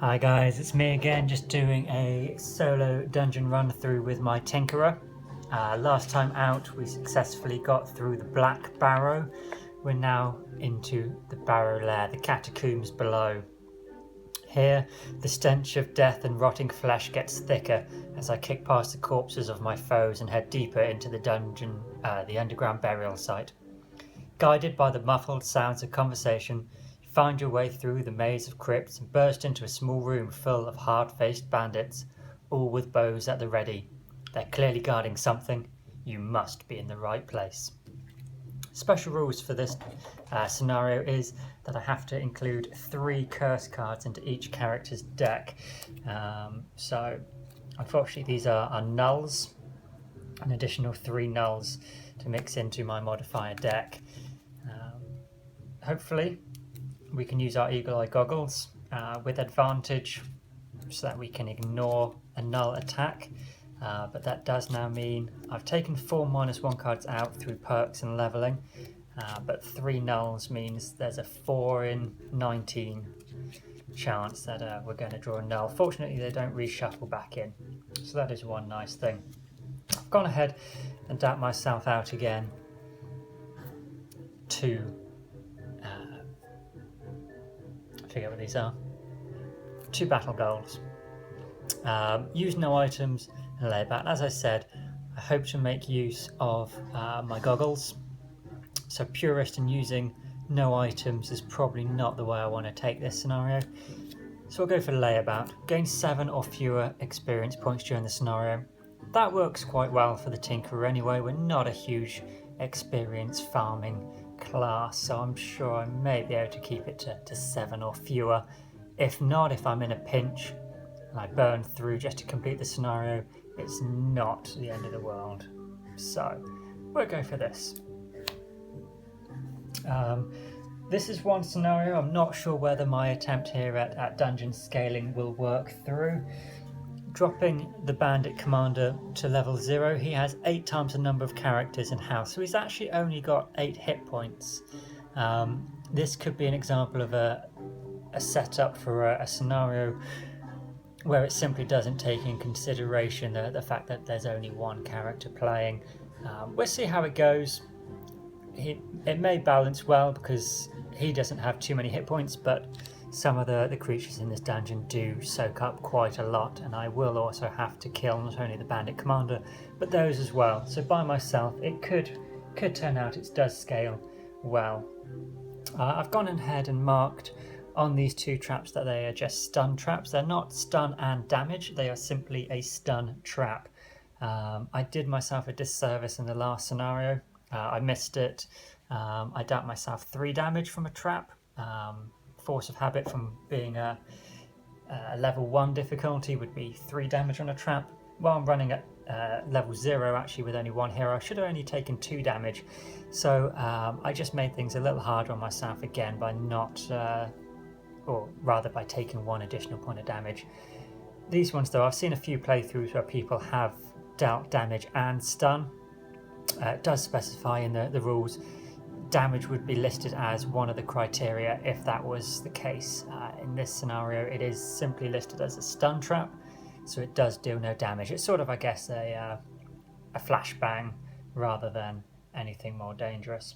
Hi guys, it's me again, just doing a solo dungeon run through with my Tinkerer. Last time out we successfully got through the Black Barrow. We're now into the Barrow lair, the catacombs below. Here, the stench of death and rotting flesh gets thicker as I kick past the corpses of my foes and head deeper into the dungeon, the underground burial site. Guided by the muffled sounds of conversation, you find your way through the maze of crypts and burst into a small room full of hard-faced bandits, all with bows at the ready. They're clearly guarding something. You must be in the right place. Special rules for this scenario is that I have to include 3 curse cards into each character's deck. So unfortunately these are nulls, an additional 3 nulls to mix into my modifier deck. Hopefully we can use our eagle eye goggles with advantage so that we can ignore a null attack, but that does now mean I've taken 4 -1 cards out through perks and leveling, but 3 nulls means there's a 4 in 19 chance that we're going to draw a null. Fortunately they don't reshuffle back in, so that is one nice thing. I've gone ahead and dealt myself out again to I forget what these are. 2 battle goals. Use no items and lay back. As I said, I hope to make use of my goggles. So purist and using no items is probably not the way I want to take this scenario. So I'll go for layabout. Gain 7 or fewer experience points during the scenario. That works quite well for the Tinkerer anyway. We're not a huge experience farming class, so I'm sure I may be able to keep it to 7 or fewer. If not, if I'm in a pinch and I burn through just to complete the scenario, it's not the end of the world. So we'll go for this. This is one scenario. I'm not sure whether my attempt here at dungeon scaling will work through. Dropping the bandit commander to level 0, he has 8 times the number of characters in house, so he's actually only got 8 hit points. This could be an example of a setup for a scenario where it simply doesn't take in consideration the fact that there's only 1 character playing. We'll see how it goes. It may balance well because he doesn't have too many hit points, but some of the creatures in this dungeon do soak up quite a lot, and I will also have to kill not only the bandit commander but those as well. So by myself it could turn out it does scale well. I've gone ahead and marked on these 2 traps that they are just stun traps. They're not stun and damage, they are simply a stun trap. I did myself a disservice in the last scenario. I missed it. I dealt myself 3 damage from a trap. Force of habit from being a level 1 difficulty would be 3 damage on a trap. While I'm running at level 0 actually with only 1 hero, I should have only taken 2 damage. So I just made things a little harder on myself again by not, or rather by taking 1 additional point of damage. These ones though, I've seen a few playthroughs where people have dealt damage and stun. It does specify in the rules damage would be listed as one of the criteria if that was the case. In this scenario it is simply listed as a stun trap, so it does deal no damage. It's sort of, I guess, a flashbang rather than anything more dangerous.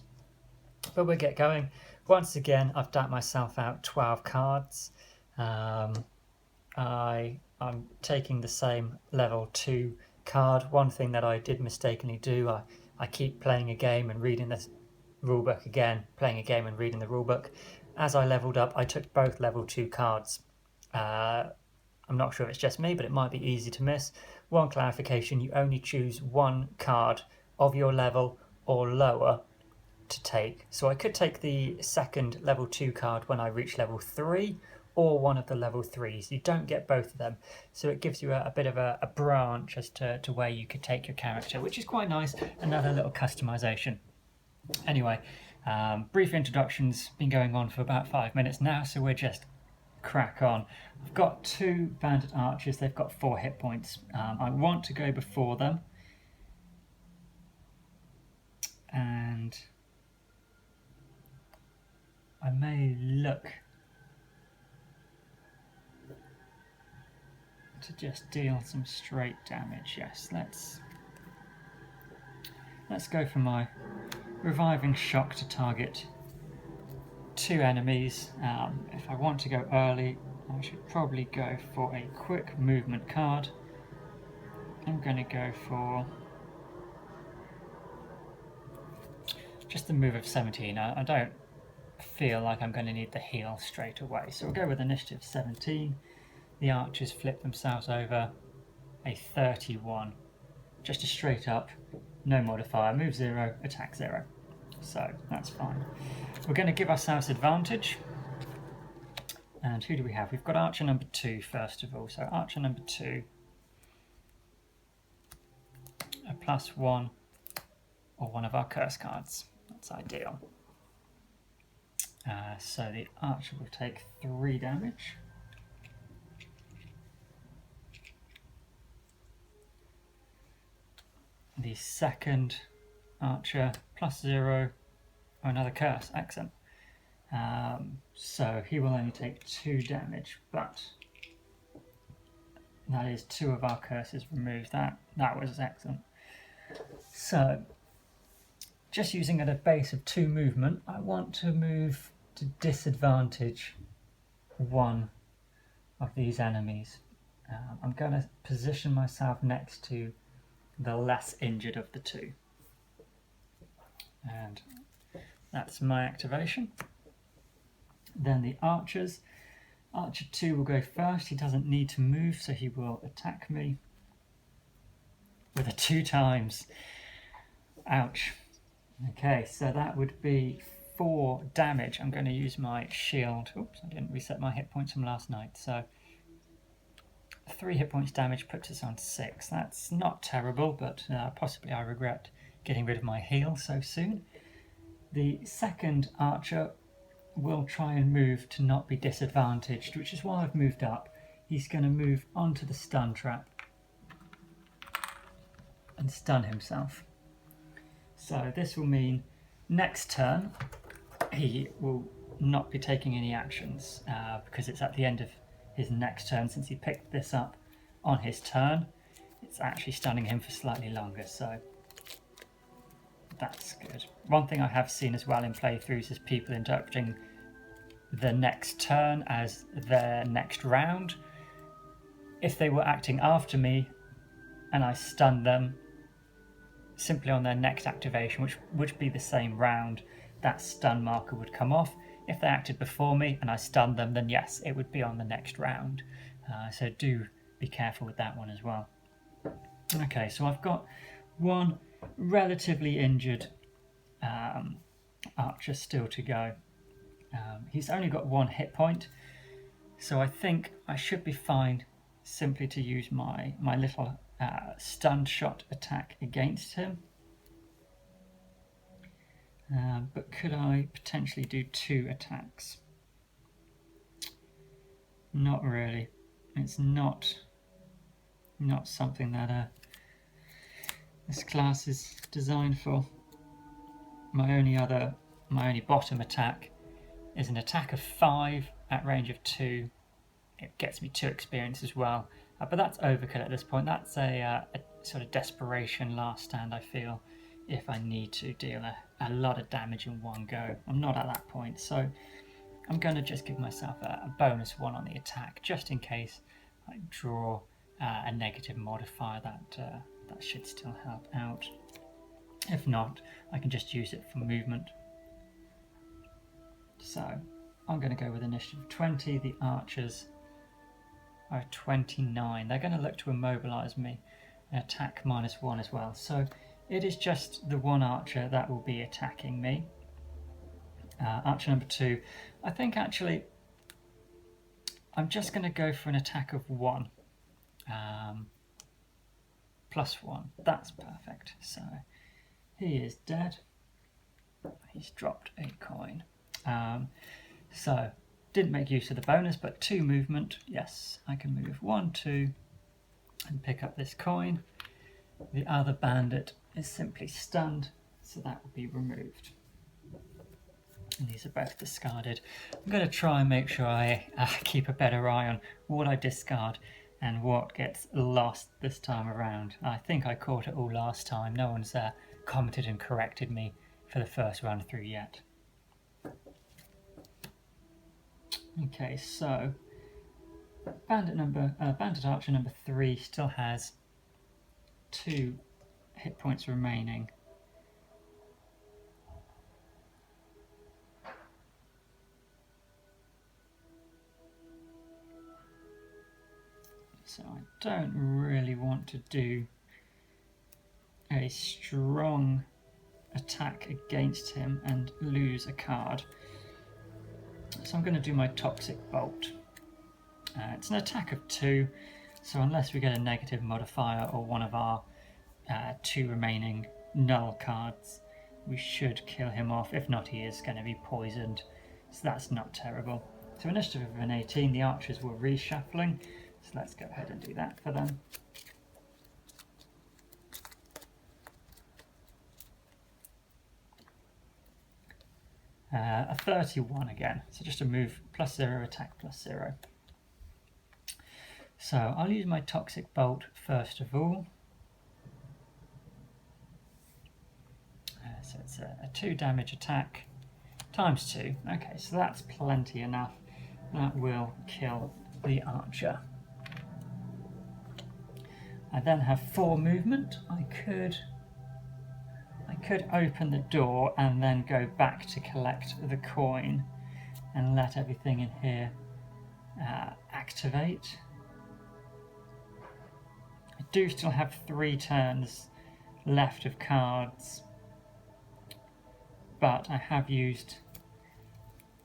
But we'll get going. Once again I've dealt myself out 12 cards. I'm taking the same level 2 card. One thing that I did mistakenly do, I keep playing a game and reading this rulebook again, playing a game and reading the rulebook. As I leveled up I took both level 2 cards. I'm not sure if it's just me, but it might be easy to miss. One clarification: you only choose 1 card of your level or lower to take. So I could take the second level 2 card when I reach level 3, or one of the level 3s. You don't get both of them, so it gives you a bit of a branch as to where you could take your character, which is quite nice. Another little customization. Anyway, brief introductions, been going on for about 5 minutes now, so we'll just crack on. I've got 2 bandit archers, they've got 4 hit points. I want to go before them, and I may look to just deal some straight damage. Yes, let's go for my reviving shock to target 2 enemies. If I want to go early, I should probably go for a quick movement card. I'm going to go for just a move of 17. I don't feel like I'm going to need the heal straight away, so we'll go with initiative 17. The archers flip themselves over, a 31. Just a straight up, no modifier, move 0, attack 0. So that's fine. We're going to give ourselves advantage. And who do we have? We've got archer number 2 first of all. So archer number 2, a +1 or one of our curse cards. That's ideal. So the archer will take 3 damage. The second archer +0 or another curse. Excellent. So he will only take 2 damage, but that is 2 of our curses removed. That was excellent. So just using at a base of 2 movement, I want to move to disadvantage one of these enemies. I'm going to position myself next to the less injured of the 2. And that's my activation. Then the archers. Archer 2 will go first. He doesn't need to move, so he will attack me with a 2 times. Ouch. Okay, so that would be 4 damage. I'm going to use my shield. Oops, I didn't reset my hit points from last night. So 3 hit points damage puts us on 6. That's not terrible, but possibly I regret getting rid of my heal so soon. The second archer will try and move to not be disadvantaged, which is why I've moved up. He's going to move onto the stun trap and stun himself. So this will mean next turn he will not be taking any actions because it's at the end of his next turn. Since he picked this up on his turn, it's actually stunning him for slightly longer, so that's good. One thing I have seen as well in playthroughs is people interpreting the next turn as their next round. If they were acting after me and I stunned them simply on their next activation, which would be the same round, that stun marker would come off. If they acted before me and I stunned them, then yes, it would be on the next round. So do be careful with that one as well. Okay, so I've got one relatively injured archer still to go. He's only got 1 hit point, so I think I should be fine simply to use my little stunned shot attack against him. But could I potentially do 2 attacks? Not really. It's not something that this class is designed for. My only bottom attack is an attack of 5 at range of 2. It gets me 2 experience as well, but that's overkill at this point. That's a sort of desperation last stand, I feel, if I need to deal a lot of damage in one go. I'm not at that point, so I'm going to just give myself a bonus 1 on the attack, just in case I draw a negative modifier. That should still help out. If not, I can just use it for movement. So I'm going to go with initiative 20. The archers are 29. They're going to look to immobilize me. Attack -1 as well. So it is just the 1 archer that will be attacking me. Archer number 2. I think actually I'm just going to go for an attack of 1. +1. That's perfect. So he is dead. He's dropped a coin. So didn't make use of the bonus, but 2 movement. Yes, I can move 1, 2 and pick up this coin. The other bandit is simply stunned, so that will be removed. And these are both discarded. I'm going to try and make sure I keep a better eye on what I discard and what gets lost this time around. I think I caught it all last time. No one's commented and corrected me for the first run through yet. Okay, so Bandit Archer number 3 still has 2 hit points remaining. So I don't really want to do a strong attack against him and lose a card. So I'm going to do my Toxic Bolt. It's an attack of 2, so unless we get a negative modifier or one of our 2 remaining null cards, we should kill him off. If not, he is going to be poisoned, so that's not terrible. So initiative of an 18, the archers were reshuffling, so let's go ahead and do that for them. A 31 again, so just a move +0, attack +0. So I'll use my Toxic Bolt first of all. So it's a 2 damage attack times 2. Okay, so that's plenty enough. That will kill the archer. I then have 4 movement. I could open the door and then go back to collect the coin and let everything in here activate. I do still have 3 turns left of cards, but I have used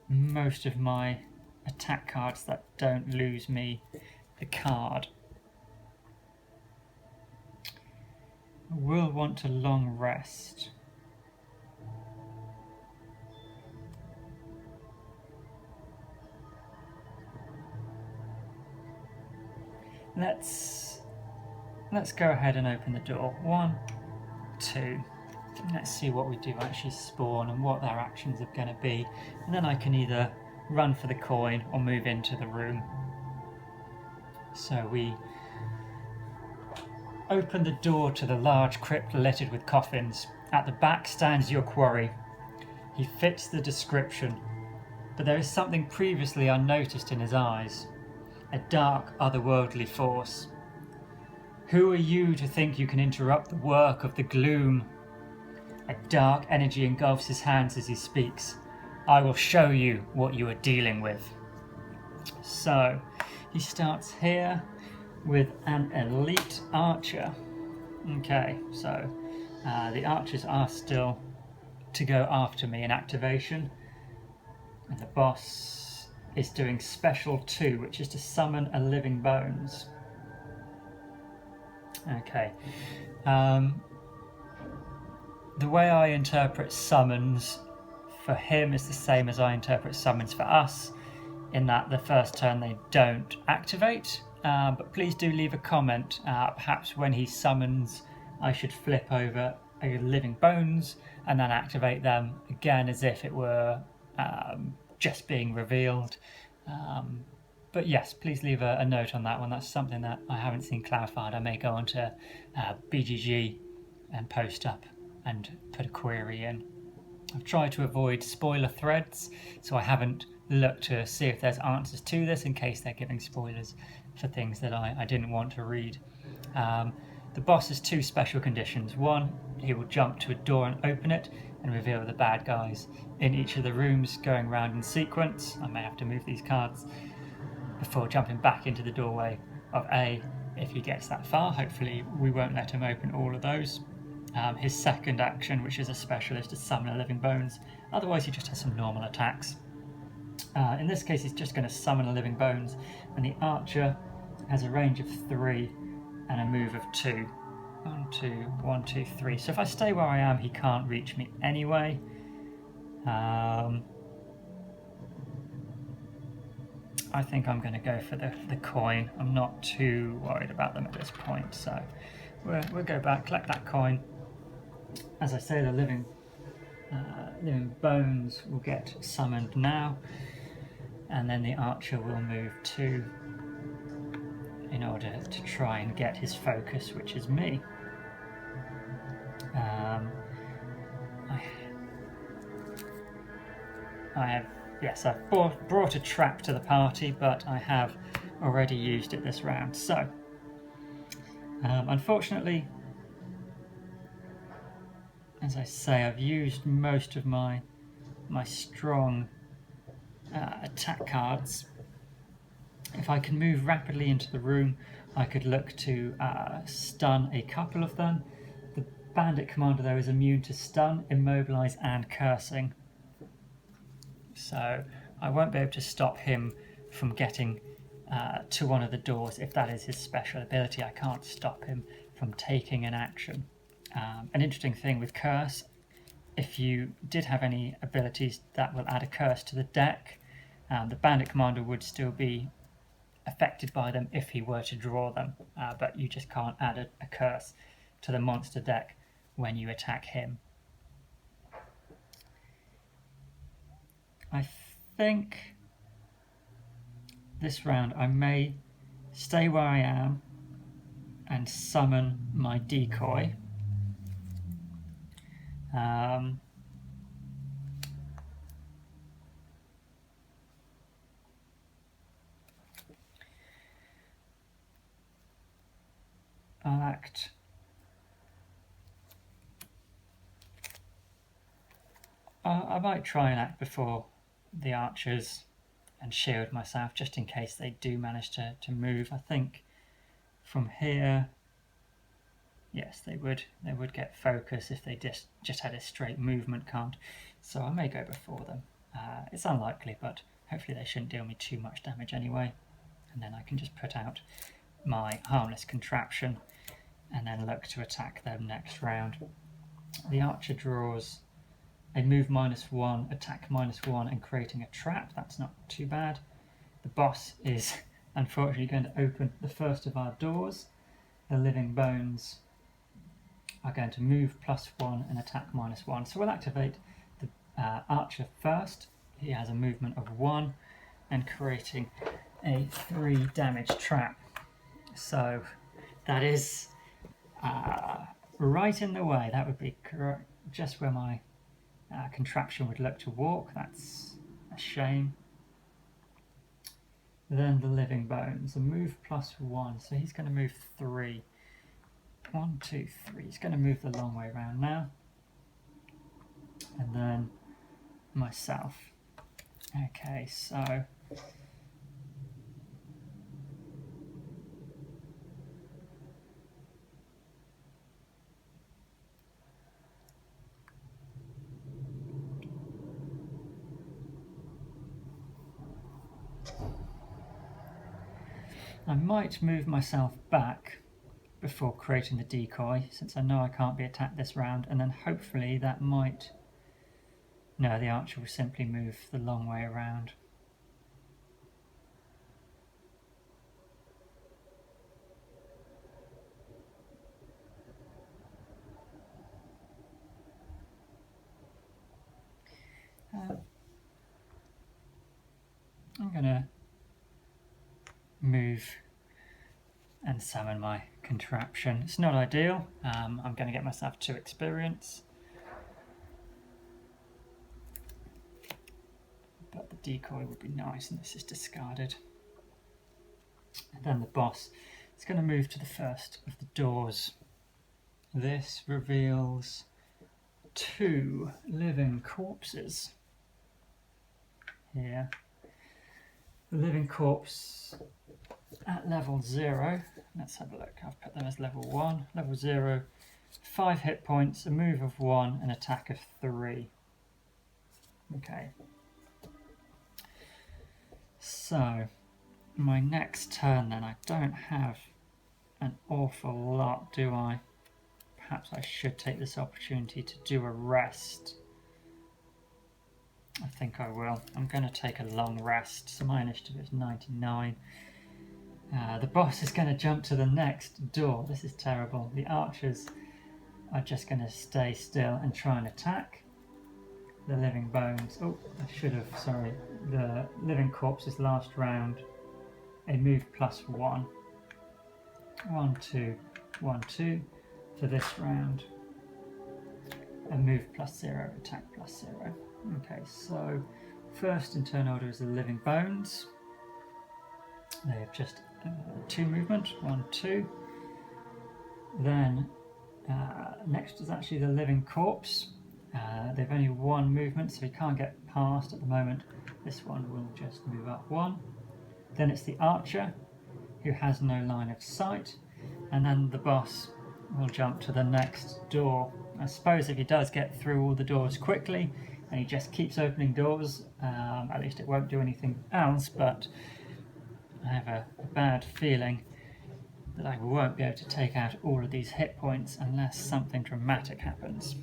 most of my attack cards that don't lose me the card. I will want to long rest. Let's go ahead and open the door. 1, 2. Let's see what we do actually spawn and what their actions are going to be, and then I can either run for the coin or move into the room. So we open the door to the large crypt littered with coffins. At the back stands your quarry. He fits the description, but there is something previously unnoticed in his eyes. A dark, otherworldly force. Who are you to think you can interrupt the work of the gloom? A dark energy engulfs his hands as he speaks. I will show you what you are dealing with. So, he starts here with an elite archer. Okay, so the archers are still to go after me in activation. And the boss is doing special 2, which is to summon a living bones. Okay. The way I interpret summons for him is the same as I interpret summons for us, in that the first turn they don't activate, but please do leave a comment. Perhaps when he summons I should flip over a living bones and then activate them again as if it were just being revealed. But yes, please leave a note on that one. That's something that I haven't seen clarified. I may go onto BGG and post up and put a query in. I've tried to avoid spoiler threads, so I haven't looked to see if there's answers to this in case they're giving spoilers for things that I didn't want to read. The boss has 2 special conditions. 1, he will jump to a door and open it and reveal the bad guys in each of the rooms going round in sequence. I may have to move these cards before jumping back into the doorway of A if he gets that far. Hopefully we won't let him open all of those. His second action, which is a special, is to summon a living bones. Otherwise he just has some normal attacks. In this case he's just going to summon a living bones, and the archer has a range of 3 and a move of 2. 1, 2, 1, 2, 3. So if I stay where I am, he can't reach me anyway. I think I'm going to go for the coin. I'm not too worried about them at this point, so we'll go back, collect that coin. As I say, the living bones will get summoned now, and then the archer will move 2 in order order to try and get his focus, which is me. I've brought a trap to the party, but I have already used it this round. So, unfortunately, as I say, I've used most of my strong attack cards. If I can move rapidly into the room, I could look to stun a couple of them. The bandit commander, though, is immune to stun, immobilize, and cursing. So I won't be able to stop him from getting to one of the doors. If that is his special ability, I can't stop him from taking an action. An interesting thing with curse, if you did have any abilities that will add a curse to the deck, the bandit commander would still be affected by them if he were to draw them, but you just can't add a curse to the monster deck when you attack him. I think this round I may stay where I am and summon my decoy. I'll act. I might try and act before the archers and shield myself, just in case they do manage to move. I think from here, yes, they would get focus if they just had a straight movement count. So I may go before them. It's unlikely, but hopefully they shouldn't deal me too much damage anyway. And then I can just put out my harmless contraption and then look to attack them next round. The archer draws a move -1, attack -1, and creating a trap. That's not too bad. The boss is unfortunately going to open the first of our doors. The living bones are going to move +1 and attack -1. So we'll activate the archer first. He has a movement of 1 and creating a 3 damage trap. So that is right in the way. That would be just where my contraption would look to walk. That's a shame. Then the living bones, a move +1, so he's going to move 3. 1, 2, 3. He's going to move the long way around now. And then myself. Okay, so I might move myself back before creating the decoy, since I know I can't be attacked this round, and then hopefully that might... No, the archer will simply move the long way around. I'm going to move and summon my contraption. It's not ideal. I'm going to get myself 2 experience. But the decoy would be nice, and this is discarded. And then the boss is going to move to the first of the doors. This reveals 2 living corpses here. The living corpse at level 0. Let's have a look. I've put them as level 1. Level 0, 5 hit points, a move of 1, an attack of 3. Okay. So, my next turn then, I don't have an awful lot, do I? Perhaps I should take this opportunity to do a rest. I think I will. I'm going to take a long rest, so my initiative is 99. The boss is going to jump to the next door. This is terrible. The archers are just going to stay still and try and attack. The living bones. Oh, I should have, sorry. The living corpse's last round. A move +1. 1, 2, 1, 2 for this round. And move +0, attack +0. Okay, so first in turn order is the living bones. They have just 2 movement, 1, 2. Then next is actually the living corpse. They've only 1 movement, so he can't get past at the moment. This one will just move up 1. Then it's the archer, who has no line of sight. And then the boss will jump to the next door. I suppose if he does get through all the doors quickly and he just keeps opening doors, at least it won't do anything else, but I have a bad feeling that I won't be able to take out all of these hit points unless something dramatic happens.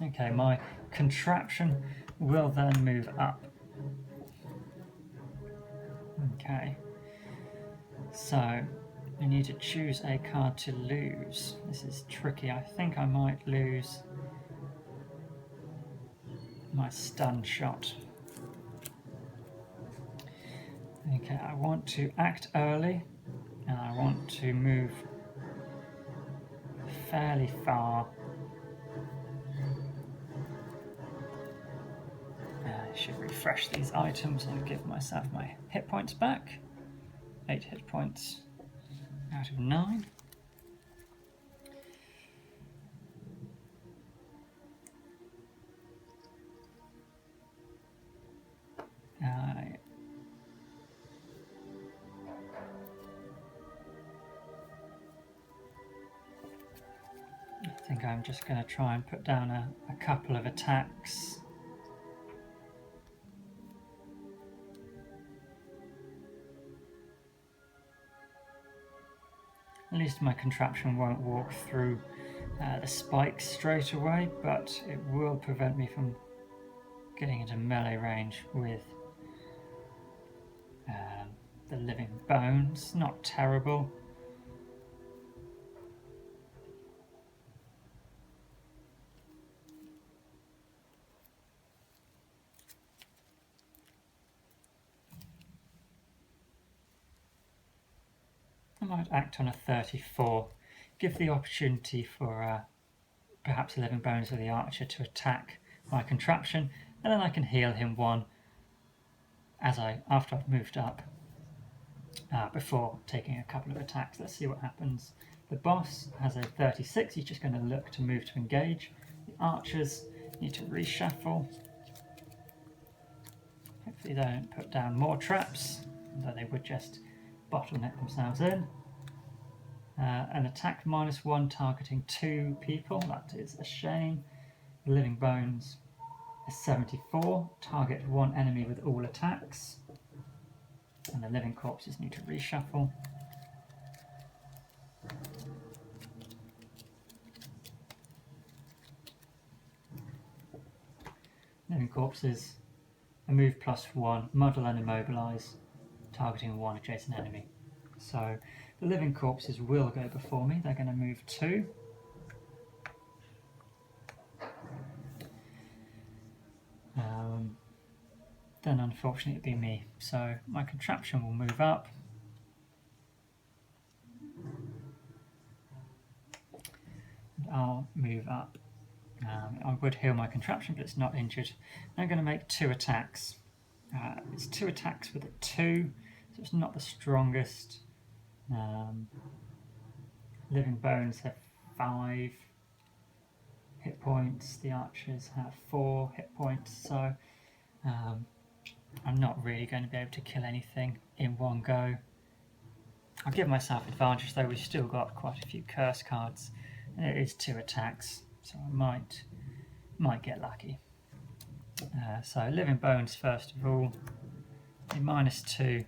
Okay, my contraption will then move up. Okay, so I need to choose a card to lose. This is tricky. I think I might lose my stun shot. Okay, I want to act early and I want to move fairly far. I should refresh these items and give myself my hit points back. 8 hit points out of 9. I think I'm just going to try and put down a couple of attacks. At least my contraption won't walk through the spikes straight away, but it will prevent me from getting into melee range with the living bones. Not terrible. I might act on a 34, give the opportunity for perhaps the living bones or the archer to attack my contraption, and then I can heal him 1 after I've moved up before taking a couple of attacks. Let's see what happens. The boss has a 36, he's just going to look to move to engage. The archers need to reshuffle. Hopefully they don't put down more traps, although they would just bottleneck themselves in. An attack -1 targeting 2 people, that is a shame. The living bones is 74, target 1 enemy with all attacks. And the living corpses need to reshuffle. Living corpses, a move +1, muddle and immobilize, targeting 1 adjacent enemy. So the living corpses will go before me. They're going to move 2. Then unfortunately it'll be me. So my contraption will move up. And I'll move up. I would heal my contraption, but it's not injured. I'm going to make 2 attacks. It's 2 attacks with a 2, so it's not the strongest. Living bones have 5 hit points, the archers have 4 hit points, so I'm not really going to be able to kill anything in one go. I'll give myself advantage though, we've still got quite a few curse cards, and it is 2 attacks, so I might get lucky. So living bones first of all, a -2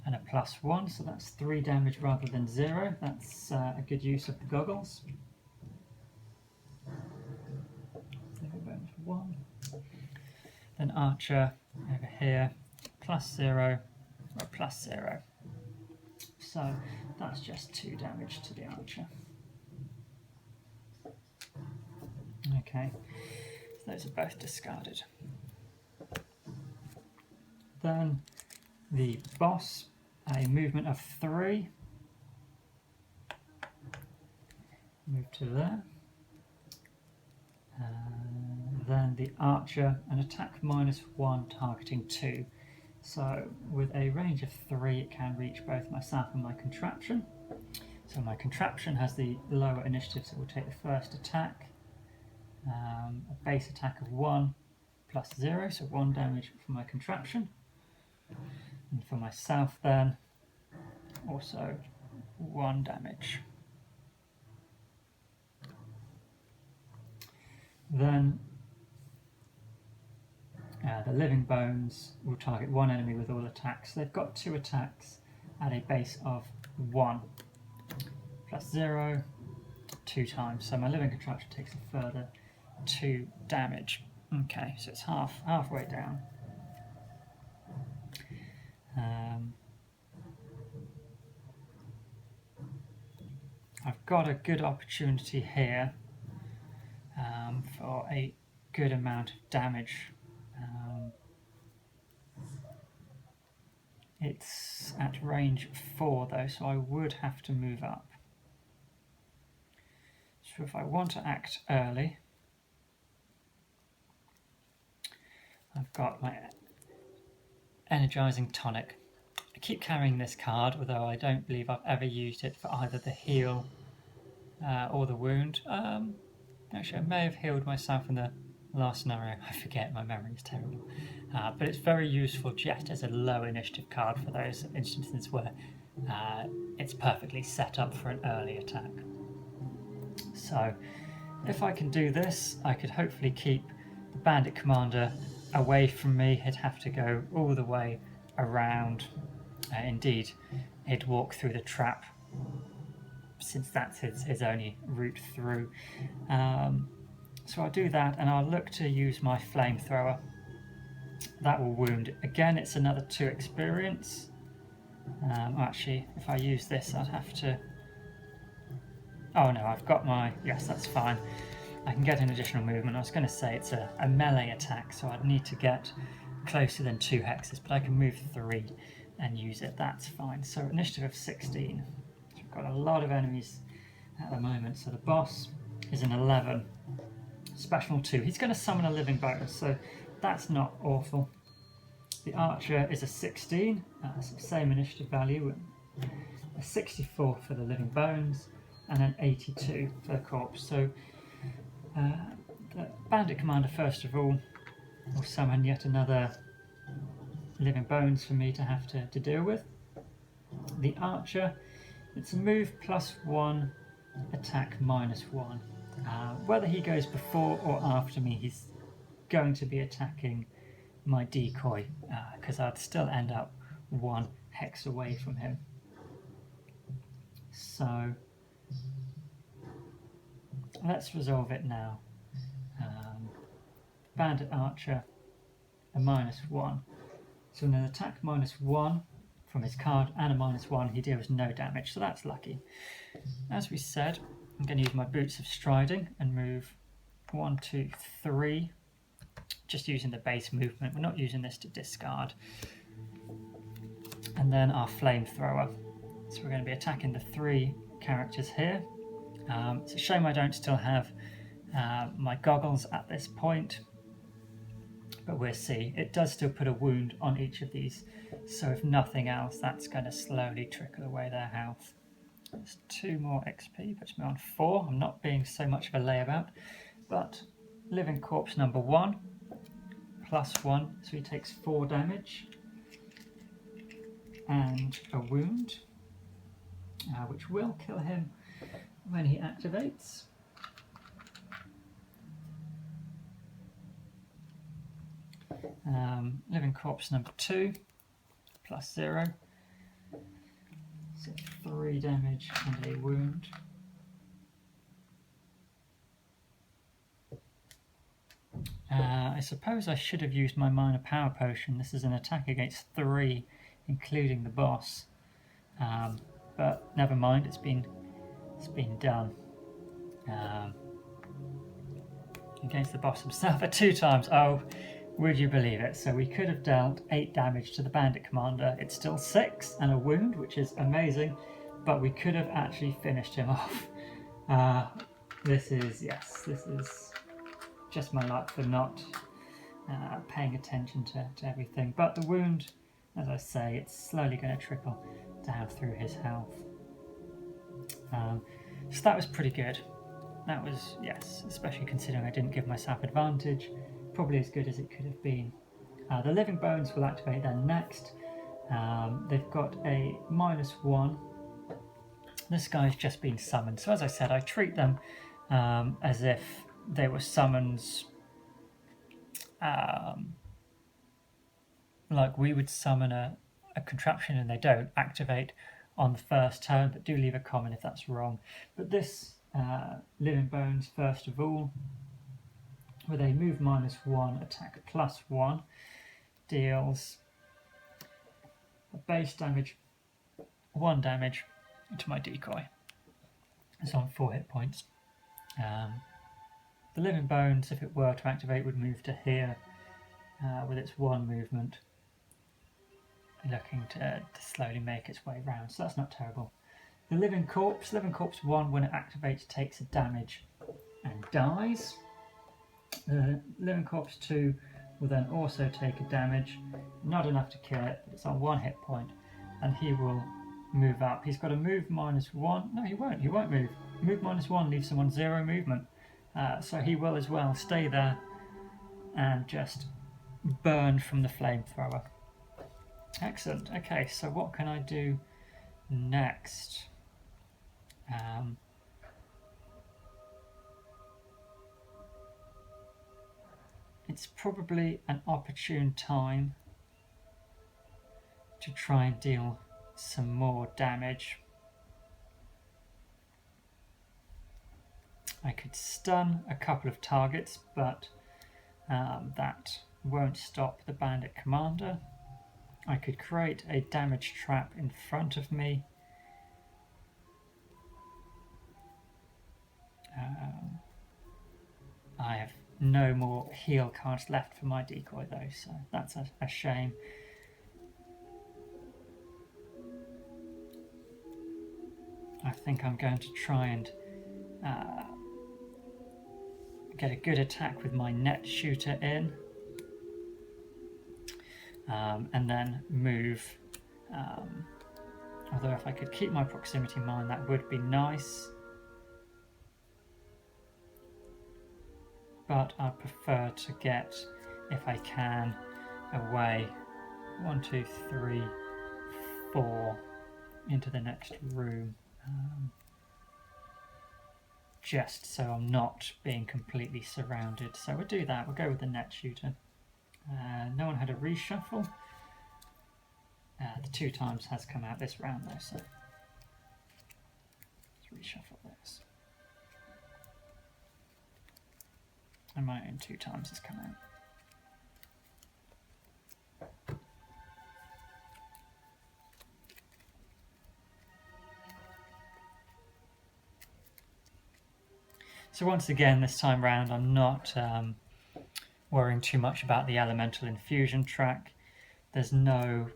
and a +1, so that's 3 damage rather than 0. That's a good use of the goggles. Living bones 1. Then archer over here, +0 or +0. So that's just 2 damage to the archer. Okay, so those are both discarded. Then the boss, a movement of 3. Move to there. Then the archer, an attack -1, targeting 2. So with a range of 3, it can reach both myself and my contraption. So my contraption has the lower initiative, so it will take the first attack. A base attack of 1 plus 0, so 1 damage for my contraption. And for myself then, also 1 damage. Then the living bones will target 1 enemy with all attacks. They've got 2 attacks at a base of 1 plus 0 2 times. So my living contraption takes a further 2 damage. Okay, so it's halfway down. I've got a good opportunity here for a good amount of damage. It's at range 4 though, so I would have to move up. So if I want to act early, I've got my Energizing Tonic. I keep carrying this card, although I don't believe I've ever used it for either the heal or the wound. Actually, I may have healed myself in the last scenario. I forget, my memory is terrible. But it's very useful just as a low initiative card for those instances where it's perfectly set up for an early attack. So if I can do this, I could hopefully keep the Bandit Commander away from me. He'd have to go all the way around. Indeed, he'd walk through the trap, since that's his only route through. So I'll do that, and I'll look to use my flamethrower. That will wound. Again, it's another 2 experience. Actually, if I use this, I'd have to... Oh no, I've got my... Yes, that's fine. I can get an additional movement. I was going to say it's a melee attack, so I'd need to get closer than 2 hexes, but I can move 3 and use it. That's fine. So initiative of 16. So we've got a lot of enemies at the moment. So the boss is an 11. Special 2. He's going to summon a living bone, so that's not awful. The archer is a 16. So same initiative value. A 64 for the living bones and an 82 for the corpse. So the Bandit Commander, first of all, will summon yet another living bones for me to have to deal with. The archer, it's a move +1, attack -1. Whether he goes before or after me, he's going to be attacking my decoy, because I'd still end up 1 hex away from him. So let's resolve it now. Bandit Archer, a -1. So with an attack -1 from his card and a -1, he deals no damage, so that's lucky. As we said, I'm going to use my Boots of Striding and move 1, 2, 3, just using the base movement. We're not using this to discard. And then our Flamethrower. So we're going to be attacking the 3 characters here. It's a shame I don't still have my goggles at this point, but we'll see. It does still put a wound on each of these, so if nothing else, that's going to slowly trickle away their health. There's 2 more XP, puts me on 4. I'm not being so much of a layabout, but living corpse number 1, +1, so he takes 4 damage and a wound, which will kill him when he activates. Living corpse number 2, +0, so 3 damage and a wound. I suppose I should have used my minor power potion. This is an attack against 3, including the boss, but never mind, it's been done. Against the boss himself at 2 times. Oh, would you believe it? So we could have dealt 8 damage to the Bandit Commander. It's still 6 and a wound, which is amazing, but we could have actually finished him off. This is just my luck for not paying attention to everything. But the wound, as I say, it's slowly going to trickle down through his health. So that was pretty good. That was, yes, especially considering I didn't give myself advantage, probably as good as it could have been. The living bones will activate then next. They've got a -1. This guy's just been summoned. So as I said, I treat them as if they were summons like we would summon a contraption, and they don't activate on the first turn, but do leave a comment if that's wrong. But this living bones, first of all, with a move -1, attack +1, deals a base damage, 1 damage to my decoy. It's on 4 hit points. The living bones, if it were to activate, would move to here with its 1 movement, looking to slowly make its way round, so that's not terrible. The living corpse 1, when it activates, takes a damage and dies. The living corpse 2 will then also take a damage, not enough to kill it, but it's on 1 hit point, and he will move up. He's got a move -1. No, he won't move. Move -1 leaves him on 0 movement, so he will as well stay there and just burn from the flamethrower. Excellent. Okay, so what can I do next? It's probably an opportune time to try and deal some more damage. I could stun a couple of targets, but that won't stop the bandit commander. I could create a damage trap in front of me. I have no more heal cards left for my decoy though, so that's a shame. I think I'm going to try and get a good attack with my net shooter in, and then move. Although if I could keep my proximity mine, that would be nice. But I prefer to get, if I can, away 1, 2, 3, 4 into the next room, just so I'm not being completely surrounded. So we'll do that. We'll go with the net shooter. No one had a reshuffle. The 2 times has come out this round though, so let's reshuffle this. And my own 2 times has come out. So once again, this time round, I'm not worrying too much about the elemental infusion track. There's no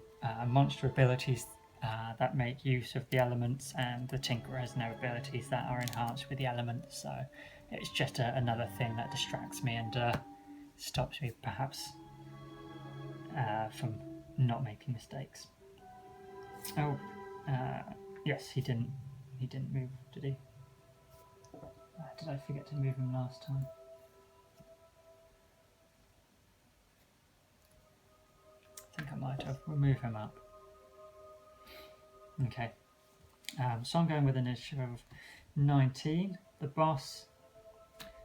monster abilities that make use of the elements, and the Tinkerer has no abilities that are enhanced with the elements, so it's just another thing that distracts me and stops me perhaps from not making mistakes. Oh, yes, he didn't move, did he? Did I forget to move him last time? I think I might have. We'll move him up. Okay. So I'm going with an initiative of 19. The boss,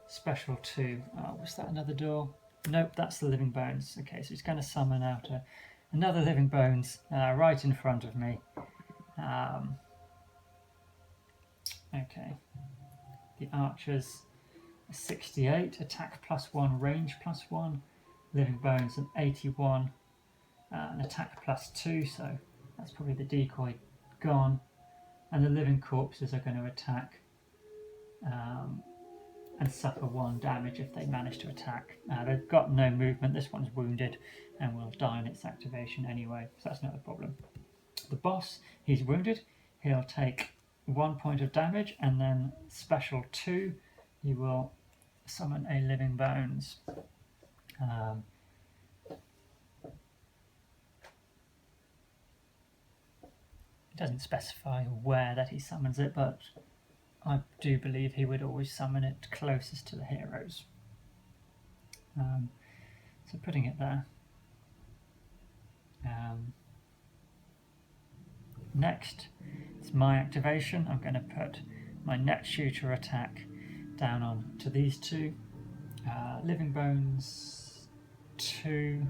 special 2. Was that another door? Nope, that's the living bones. Okay, so he's going to summon out another living bones right in front of me. Okay. The archers, 68, attack +1, range +1. Living bones, an 81, an attack +2, so that's probably the decoy gone. And the living corpses are going to attack and suffer 1 damage if they manage to attack. They've got no movement. This one's wounded and will die on its activation anyway, so that's not a problem. The boss, he's wounded. He'll take 1 point of damage, and then special 2, you will summon a living bones. It doesn't specify where that he summons it, but I do believe he would always summon it closest to the heroes. So putting it there. Next, it's my activation. I'm going to put my net shooter attack down on to these two. Living Bones 2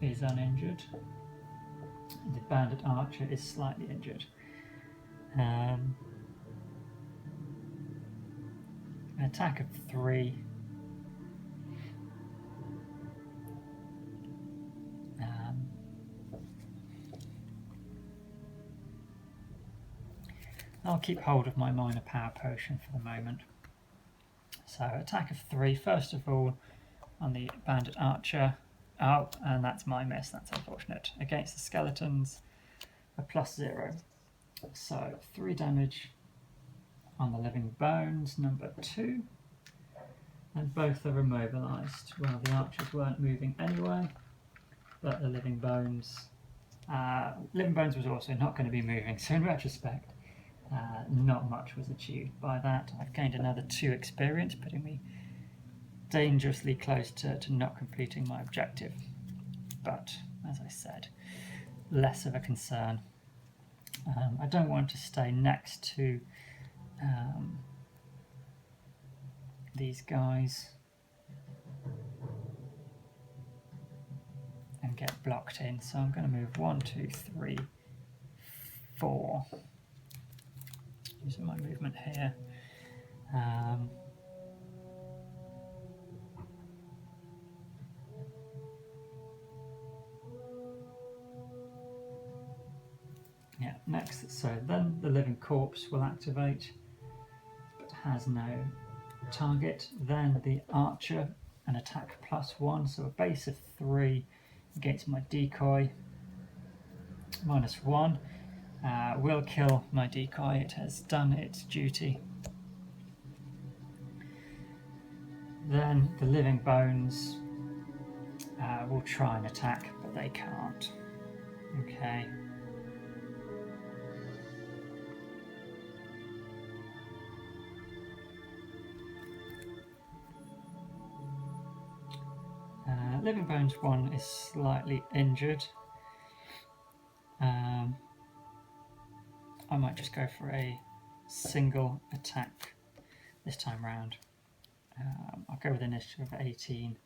is uninjured. The Bandit Archer is slightly injured. An attack of 3. I'll keep hold of my minor power potion for the moment. So attack of 3, first of all, on the Bandit Archer. Oh, and that's my miss, that's unfortunate. Against the skeletons, a +0. So 3 damage on the Living Bones, number 2. And both are immobilised. Well, the archers weren't moving anyway, but the Living Bones was also not going to be moving, so in retrospect, not much was achieved by that. I've gained another 2 experience, putting me dangerously close to not completing my objective. But, as I said, less of a concern. I don't want to stay next to these guys and get blocked in, so I'm going to move 1, 2, 3, 4. Using my movement here. Yeah, next, so then the Living Corpse will activate, but has no target. Then the Archer, an attack +1, so a base of 3 against my decoy, -1. Will kill my decoy, it has done its duty. Then the Living Bones will try and attack, but they can't. Okay. Living Bones 1 is slightly injured. I might just go for a single attack this time round. I'll go with initiative of 18.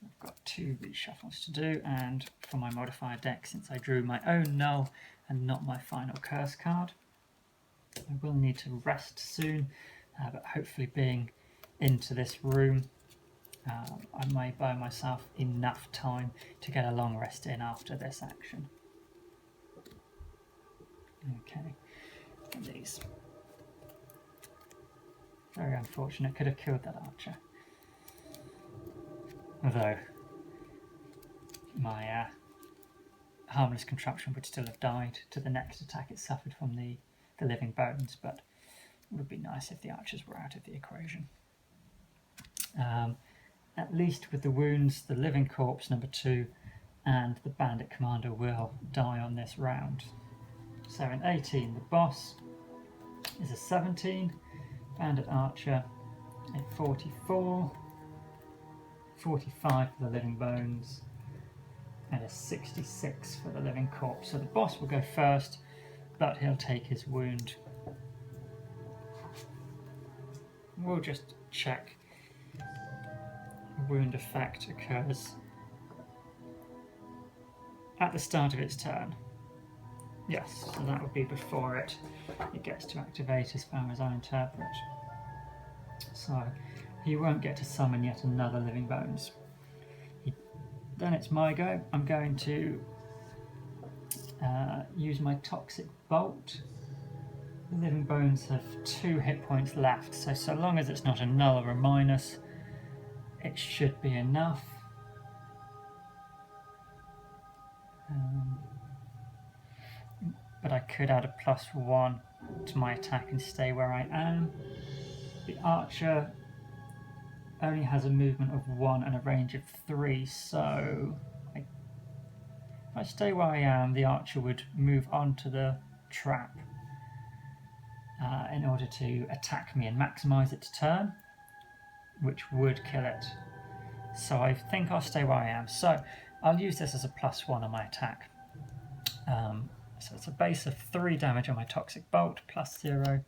I've got 2 reshuffles to do, and for my modifier deck, since I drew my own null and not my final curse card, I will need to rest soon, but hopefully being into this room, I may buy myself enough time to get a long rest in after this action. Okay, and these. Very unfortunate, could have killed that archer. Although, my harmless contraption would still have died to the next attack it suffered from the Living Bones, but it would be nice if the archers were out of the equation. At least with the wounds, the Living Corpse number 2 and the Bandit Commander will die on this round. So in 18, the boss is a 17, Bandit Archer a 44, 45 for the Living Bones, and a 66 for the Living Corpse. So the boss will go first, but he'll take his wound. We'll just check. Wound effect occurs at the start of its turn. Yes, so that would be before it gets to activate, as far as I interpret. So he won't get to summon yet another Living Bones. Then it's my go. I'm going to use my Toxic Bolt. The Living Bones have 2 hit points left, so long as it's not a null or a minus, it should be enough. but I could add a +1 to my attack and stay where I am. The archer only has a movement of 1 and a range of 3, so if I stay where I am, the archer would move on to the trap in order to attack me and maximise its turn, which would kill it. So I think I'll stay where I am. So I'll use this as a +1 on my attack. So it's a base of 3 damage on my Toxic Bolt, +0.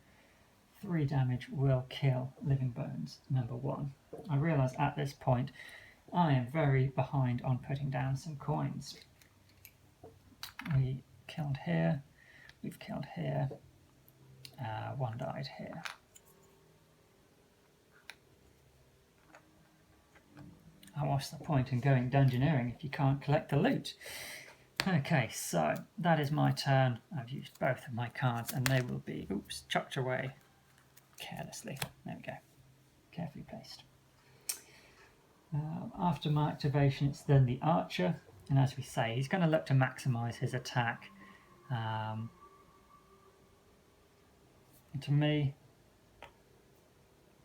3 damage will kill Living Bones number 1. I realise at this point I am very behind on putting down some coins. We killed here, we've killed here, 1 died here. What's the point in going dungeoneering if you can't collect the loot? Okay, so that is my turn. I've used both of my cards and they will be, chucked away carelessly. There we go. Carefully placed. After my activation, it's then the archer. And as we say, he's going to look to maximise his attack. To me,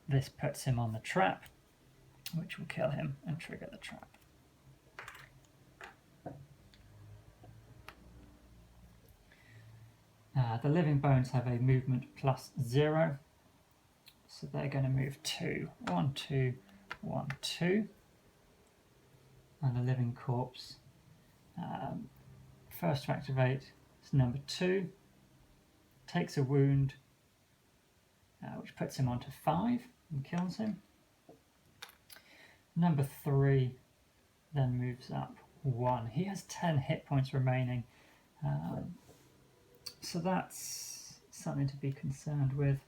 this puts him on the trap, which will kill him and trigger the trap. The Living Bones have a movement +0, so they're going to move 2. 1, 2, 1, 2. And the Living Corpse, first to activate is number 2, takes a wound, which puts him onto 5 and kills him. Number 3 then moves up 1. He has 10 hit points remaining, so that's something to be concerned with.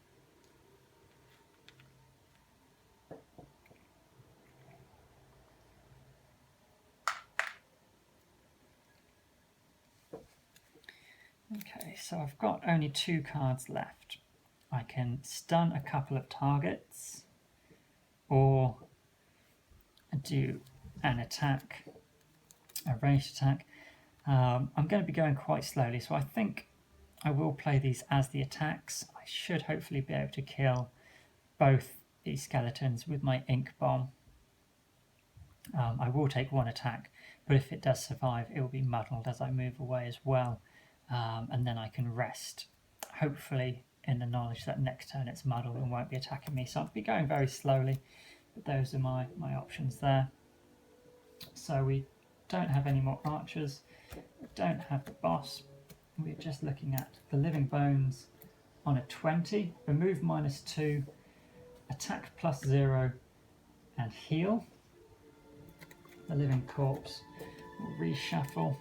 Okay, so I've got only 2 cards left. I can stun a couple of targets or do an attack, a ranged attack. I'm going to be going quite slowly, so I think I will play these as the attacks. I should hopefully be able to kill both these skeletons with my ink bomb. I will take 1 attack, but if it does survive, it will be muddled as I move away as well. And then I can rest, hopefully in the knowledge that next turn it's muddled and won't be attacking me. So I'll be going very slowly, but those are my options there. So we don't have any more archers, we don't have the boss, we're just looking at the Living Bones on a 20, remove -2, attack +0 and heal. The Living Corpse will reshuffle.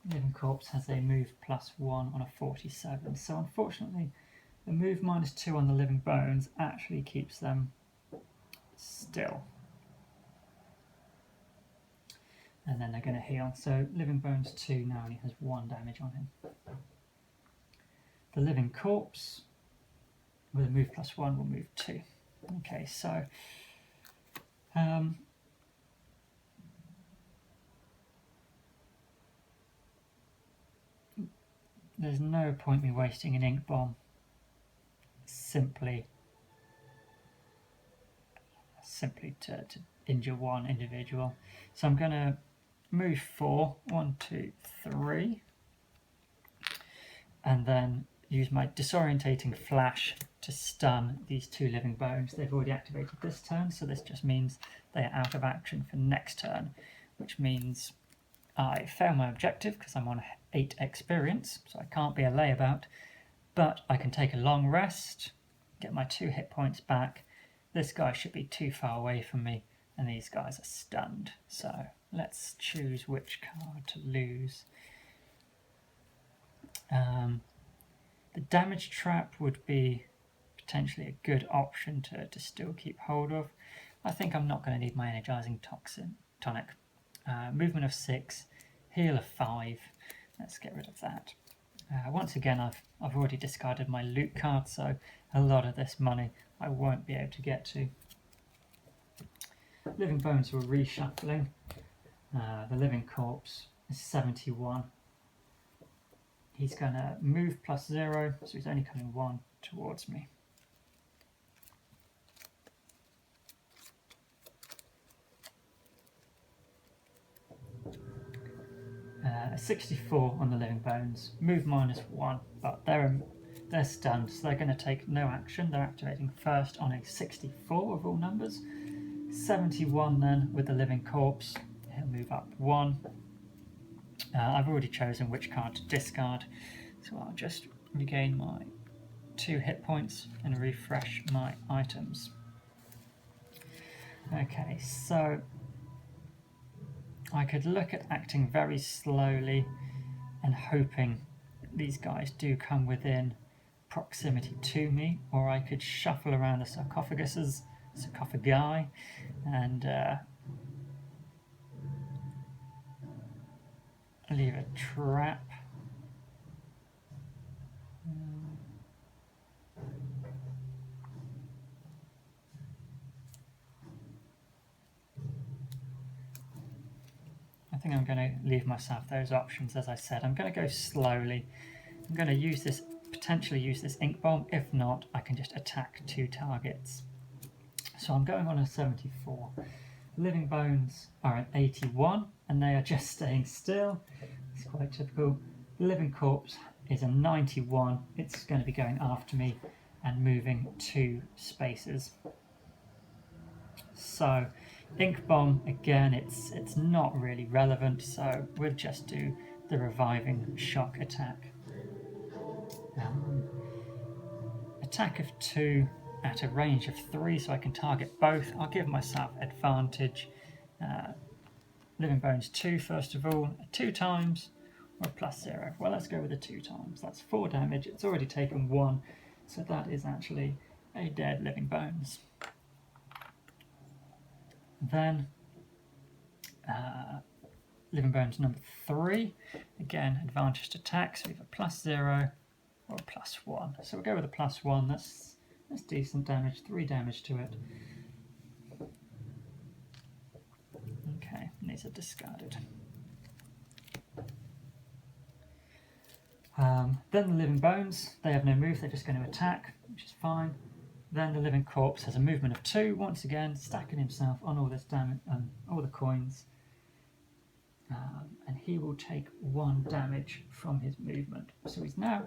Living Corpse has a move +1 on a 47, so unfortunately the move -2 on the Living Bones actually keeps them still. And then they're going to heal, so Living Bones 2 now only has 1 damage on him. The Living Corpse with a move +1 will move 2. Okay, so there's no point me wasting an ink bomb simply to injure 1 individual. So I'm going to move 4, 1, 2, 3, and then use my disorientating flash to stun these 2 Living Bones. They've already activated this turn, so this just means they are out of action for next turn, which means I fail my objective because I'm on 8 experience, so I can't be a layabout, but I can take a long rest, get my 2 hit points back. This guy should be too far away from me, and these guys are stunned. So let's choose which card to lose. The damage trap would be potentially a good option to still keep hold of. I think I'm not going to need my energizing tonic. Movement of 6, heal of 5. Let's get rid of that. Once again, I've already discarded my loot card, so a lot of this money I won't be able to get to. Living Bones were reshuffling. The Living Corpse is 71. He's going to move +0, so he's only coming 1 towards me. 64 on the Living Bones, move -1, but they're stunned, so they're going to take no action. They're activating first on a 64 of all numbers. 71 then with the Living Corpse, he'll move up 1. I've already chosen which card to discard, so I'll just regain my 2 hit points and refresh my items. Okay, so I could look at acting very slowly and hoping these guys do come within proximity to me, or I could shuffle around the sarcophagi and leave a trap. I think I'm going to leave myself those options. As I said, I'm going to go slowly. I'm going to potentially use this ink bomb. If not, I can just attack 2 targets. So I'm going on a 74. Living Bones are at 81, and they are just staying still. It's quite typical. The Living Corpse is a 91. It's going to be going after me and moving 2 spaces. So ink bomb, again, it's not really relevant, so we'll just do the reviving shock attack. Attack of 2 at a range of 3, so I can target both. I'll give myself advantage. Living Bones 2 first of all, 2 times or +0. Well, let's go with the 2 times. That's 4 damage. It's already taken 1, so that is actually a dead Living Bones. Then Living Bones number 3, again advantaged attack, so we have a +0 or a +1. So we'll go with a +1. That's decent damage, 3 damage to it. Okay, and these are discarded. Then the Living Bones, they have no move, they're just going to attack, which is fine. Then the Living Corpse has a movement of 2, once again stacking himself on all this damage, all the coins, and he will take 1 damage from his movement. So he's now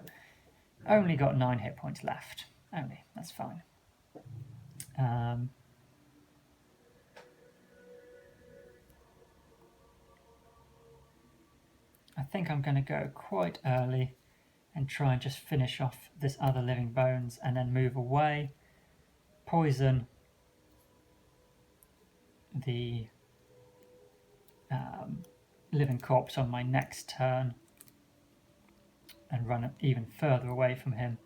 only got 9 hit points left. Only, that's fine. I think I'm going to go quite early and try and just finish off this other Living Bones and then move away. Poison the Living Corpse on my next turn and run even further away from him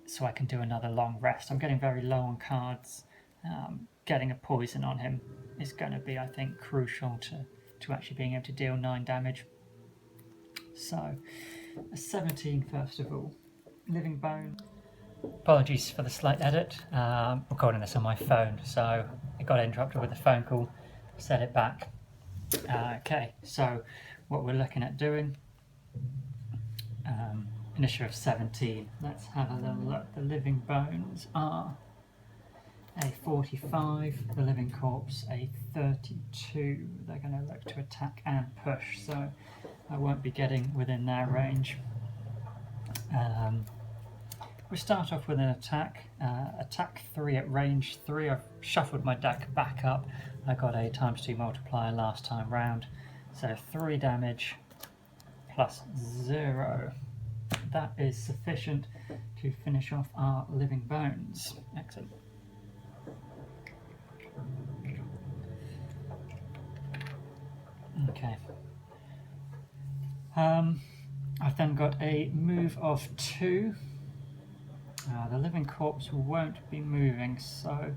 so I can do another long rest. I'm getting very low on cards. Getting a poison on him is going to be, I think, crucial to actually being able to deal 9 damage. So, a 17 first of all. Living Bone. Apologies for the slight edit. I'm recording this on my phone, so it got interrupted with a phone call. Set it back. Okay, so what we're looking at doing, initiative of 17. Let's have a little look. The Living Bones are a 45, the Living Corpse a 32. They're going to look to attack and push, so I won't be getting within their range. We start off with an attack. Attack 3 at range 3. I've shuffled my deck back up. I got a ×2 multiplier last time round. So 3 damage plus 0. That is sufficient to finish off our Living Bones. Excellent. Okay. I've then got a move of 2. The Living Corpse won't be moving, so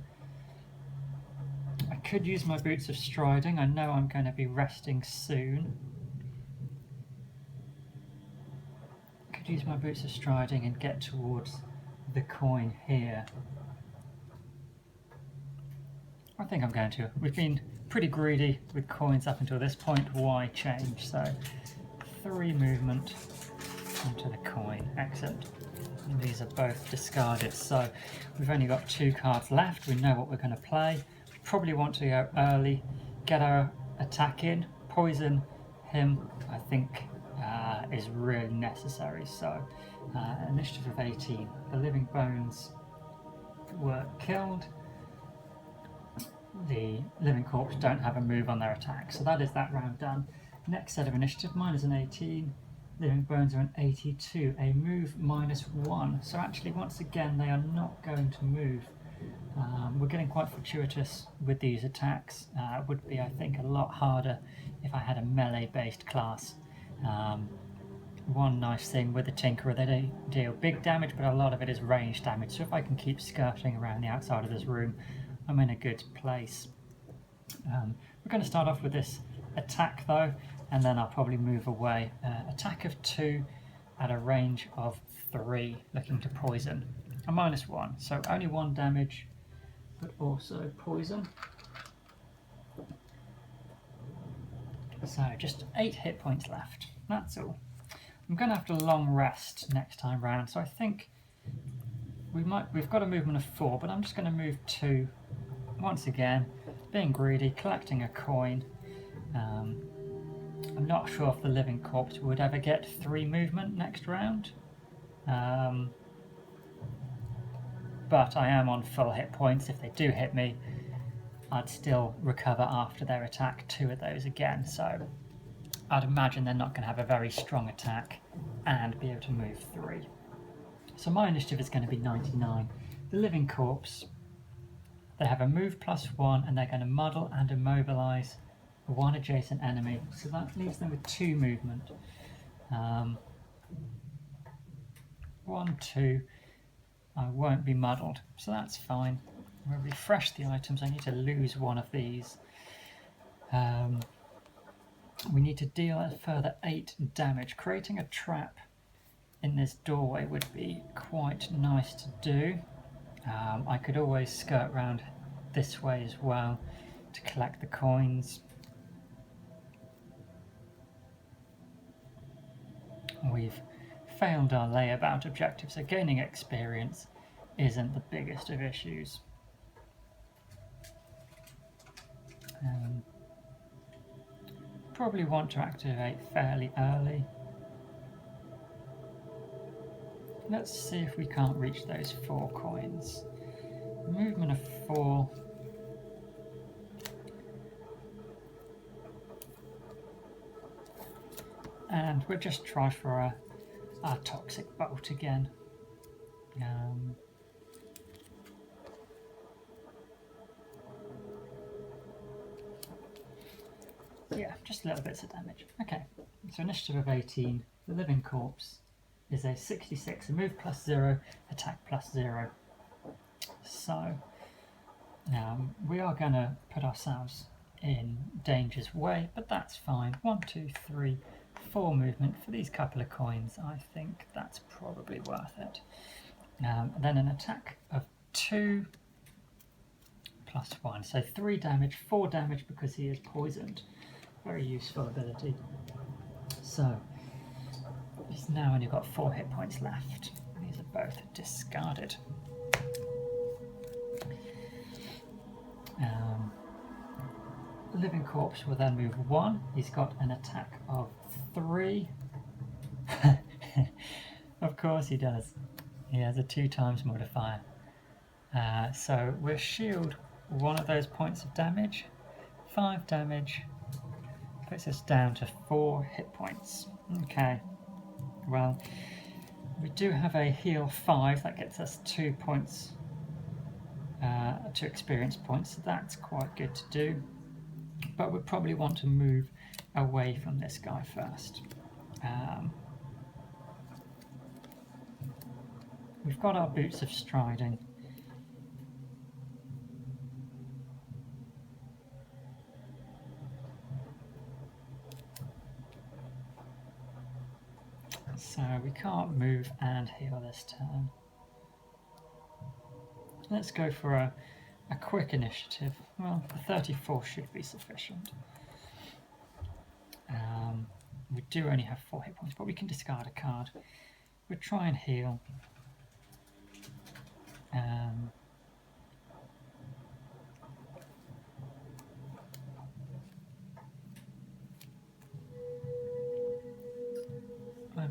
I could use my Boots of Striding. I know I'm going to be resting soon. Could use my boots of striding and get towards the coin here. I think I'm going to. We've been pretty greedy with coins up until this point. Why change? So 3 movement onto the coin. Excellent. And these are both discarded. So we've only got 2 cards left. We know what we're going to play. Probably want to go early, get our attack in, poison him, I think is really necessary. So initiative of 18. The living bones were killed. The living corpse don't have a move on their attack, so that is that round done. Next set of initiative, mine is an 18, living bones are an 82, a move -1, so actually once again they are not going to move. We're getting quite fortuitous with these attacks. It would be, I think, a lot harder if I had a melee based class. One nice thing with the Tinkerer, they don't deal big damage, but a lot of it is range damage, so if I can keep skirting around the outside of this room, I'm in a good place. We're going to start off with this attack though, and then I'll probably move away. Attack of 2 at a range of 3, looking to poison. A -1, so only 1 damage, but also poison. So just 8 hit points left, that's all. I'm going to have to long rest next time round, so I think we've got a movement of 4, but I'm just going to move 2. Once again, being greedy, collecting a coin. I'm not sure if the living corpse would ever get 3 movement next round. But I am on full hit points. If they do hit me, I'd still recover after their attack 2 of those again. So I'd imagine they're not going to have a very strong attack and be able to move 3. So my initiative is going to be 99. The living corpse, they have a move +1 and they're going to muddle and immobilize 1 adjacent enemy. So that leaves them with 2 movement. 1, 2. I won't be muddled, so that's fine. We'll refresh the items. I need to lose 1 of these. We need to deal a further 8 damage. Creating a trap in this doorway would be quite nice to do. I could always skirt round this way as well to collect the coins. We've failed our layabout objective, so gaining experience isn't the biggest of issues. Probably want to activate fairly early. Let's see if we can't reach those 4 coins. Movement of 4. And we'll just try for our toxic bolt again. Yeah, just little bits of damage. Okay, so initiative of 18. The living corpse is a 66, a move +0, attack +0. So we are going to put ourselves in danger's way, but that's fine. 1, 2, 3, 4 movement for these couple of coins. I think that's probably worth it. Then an attack of 2 +1, so 3 damage, 4 damage because he is poisoned. Very useful ability. So he's now only got 4 hit points left. These are both discarded. Living corpse will then move 1. He's got an attack of 3. Of course he does. He has a 2 times modifier. So we'll shield 1 of those points of damage. 5 damage. Puts us down to 4 hit points. Okay. Well, we do have a heal 5. That gets us 2 points, 2 experience points. So that's quite good to do. But we probably want to move away from this guy first. We've got our boots of striding. So we can't move and heal this turn. Let's go for a quick initiative. Well, the 34 should be sufficient. We do only have 4 hit points, but we can discard a card. We'll try and heal. And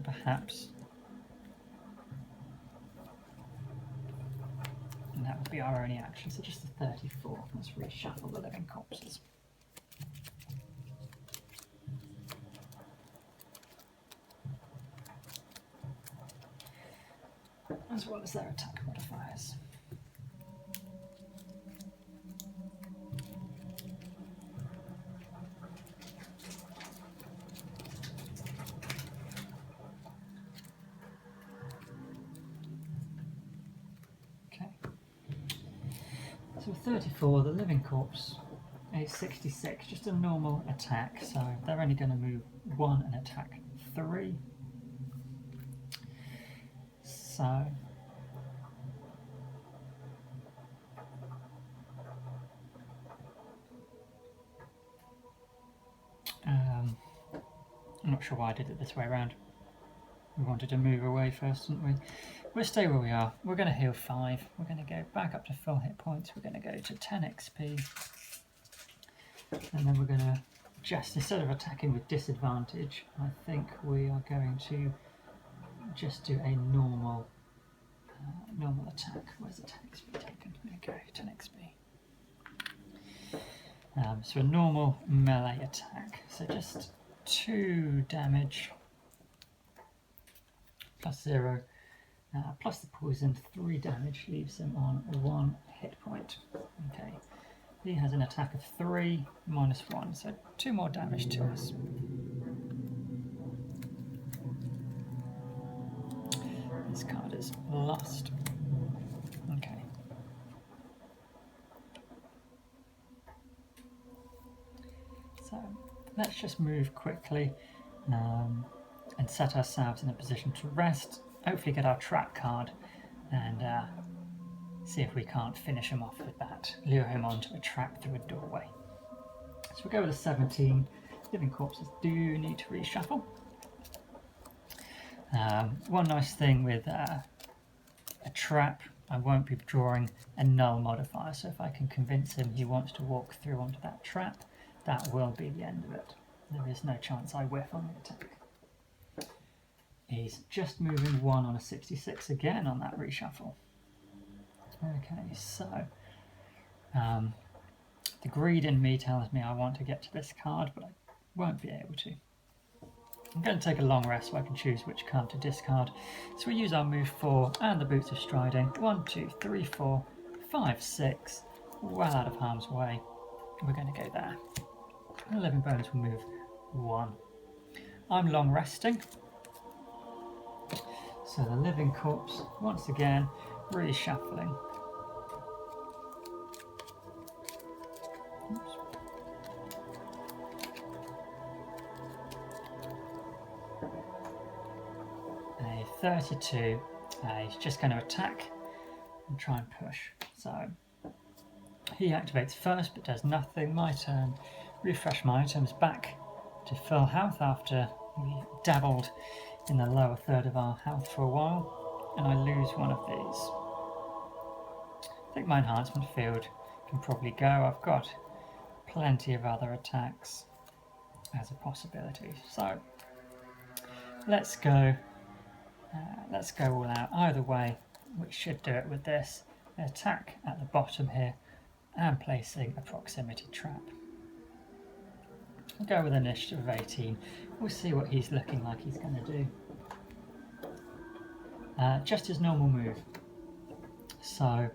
perhaps that would be our only action, so just the 34. Let's reshuffle the living corpses. As well as their attack modifiers. Okay. So 34, the living corpse, a 66, just a normal attack, so they're only going to move 1 and attack 3. So I'm not sure why I did it this way around. We wanted to move away first, didn't we? We'll stay where we are. We're going to heal 5. We're going to go back up to full hit points. We're going to go to 10 XP. And then we're going to just, instead of attacking with disadvantage, I think we are going to just do a normal attack. Where's the 10 XP taken? There we go, 10 XP. So a normal melee attack. So just 2 damage plus 0, plus the poison, 3 damage, leaves him on 1 hit point. Okay, he has an attack of 3 minus 1, so 2 more damage to us. This card is lost. Okay. So let's just move quickly and set ourselves in a position to rest, hopefully get our trap card and see if we can't finish him off with that, lure him onto a trap through a doorway. So we'll go with a 17. Living corpses do need to reshuffle. One nice thing with a trap, I won't be drawing a null modifier, so if I can convince him he wants to walk through onto that trap, that will be the end of it. There is no chance I whiff on the attack. He's just moving 1 on a 66 again on that reshuffle. Okay, so the greed in me tells me I want to get to this card, but I won't be able to. I'm going to take a long rest so I can choose which card to discard. So we use our move 4 and the boots of striding. 1, 2, 3, 4, 5, 6. Well out of harm's way. We're going to go there. The living bones will move 1. I'm long resting. So the living corpse, once again, reshuffling. Oops. A 32. He's just going to attack and try and push. So he activates first but does nothing. My turn. Refresh my items back to full health after we dabbled in the lower third of our health for a while, and I lose one of these. I think my enhancement field can probably go. I've got plenty of other attacks as a possibility, so let's go all out. Either way, we should do it with this attack at the bottom here and placing a proximity trap. We'll go with an initiative of 18. We'll see what he's looking like he's going to do. Just his normal move. So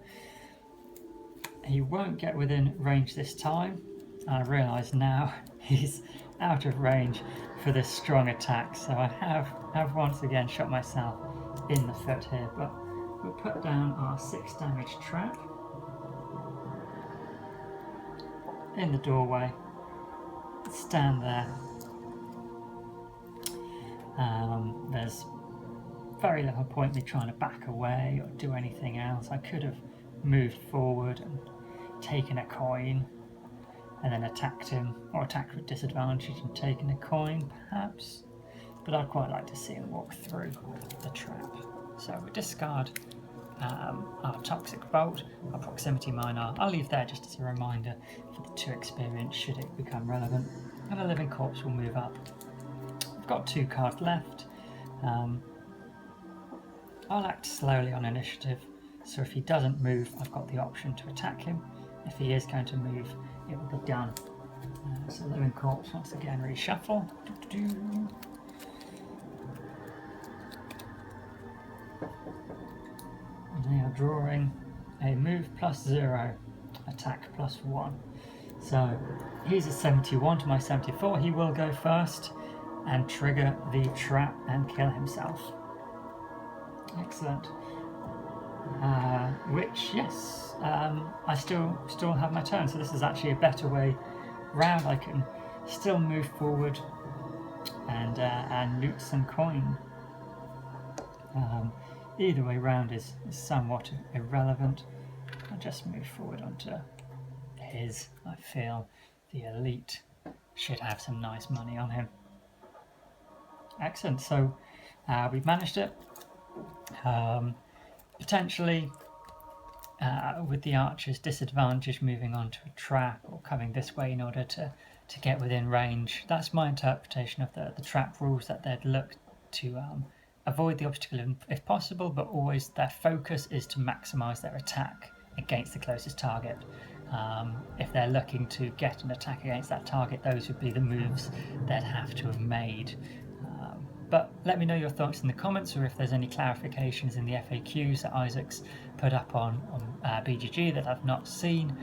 he won't get within range this time. I realise now he's out of range for this strong attack. So I have once again shot myself in the foot here. But we'll put down our 6 damage trap in the doorway. Stand there. There's very little point me trying to back away or do anything else. I could have moved forward and taken a coin and then attacked him, or attacked with disadvantage and taken a coin perhaps, but I'd quite like to see him walk through the trap. So we discard our Toxic Bolt, our Proximity Mine. I'll leave there just as a reminder for the 2 experience should it become relevant, and a Living Corpse will move up. I've got 2 cards left. I'll act slowly on initiative, so if he doesn't move I've got the option to attack him. If he is going to move it will be done. So Living Corpse once again reshuffle. They are drawing a move +0, attack +1. So he's a 71 to my 74. He will go first and trigger the trap and kill himself. Excellent. Which, yes, I still have my turn. So this is actually a better way round. I can still move forward and loot some coin. Either way round is somewhat irrelevant. I'll just move forward onto his. I feel the elite should have some nice money on him. Excellent, so we've managed it. Potentially with the archer's disadvantage moving on to a trap or coming this way in order to get within range. That's my interpretation of the trap rules, that they'd look to avoid the obstacle if possible, but always their focus is to maximise their attack against the closest target. If they're looking to get an attack against that target, those would be the moves they'd have to have made. But let me know your thoughts in the comments, or if there's any clarifications in the FAQs that Isaac's put up on BGG that I've not seen.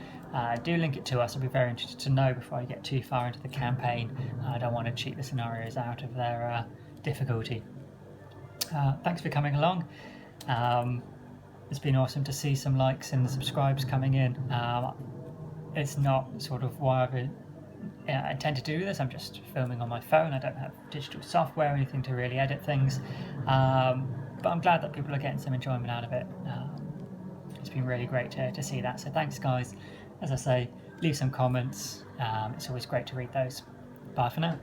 Do link it to us. I'll be very interested to know before I get too far into the campaign. I don't want to cheat the scenarios out of their difficulty. Thanks for coming along. It's been awesome to see some likes and the subscribes coming in. It's not sort of why I've intended to do this. I'm just filming on my phone. I don't have digital software or anything to really edit things. But I'm glad that people are getting some enjoyment out of it. It's been really great to see that. So thanks, guys. As I say, leave some comments. It's always great to read those. Bye for now.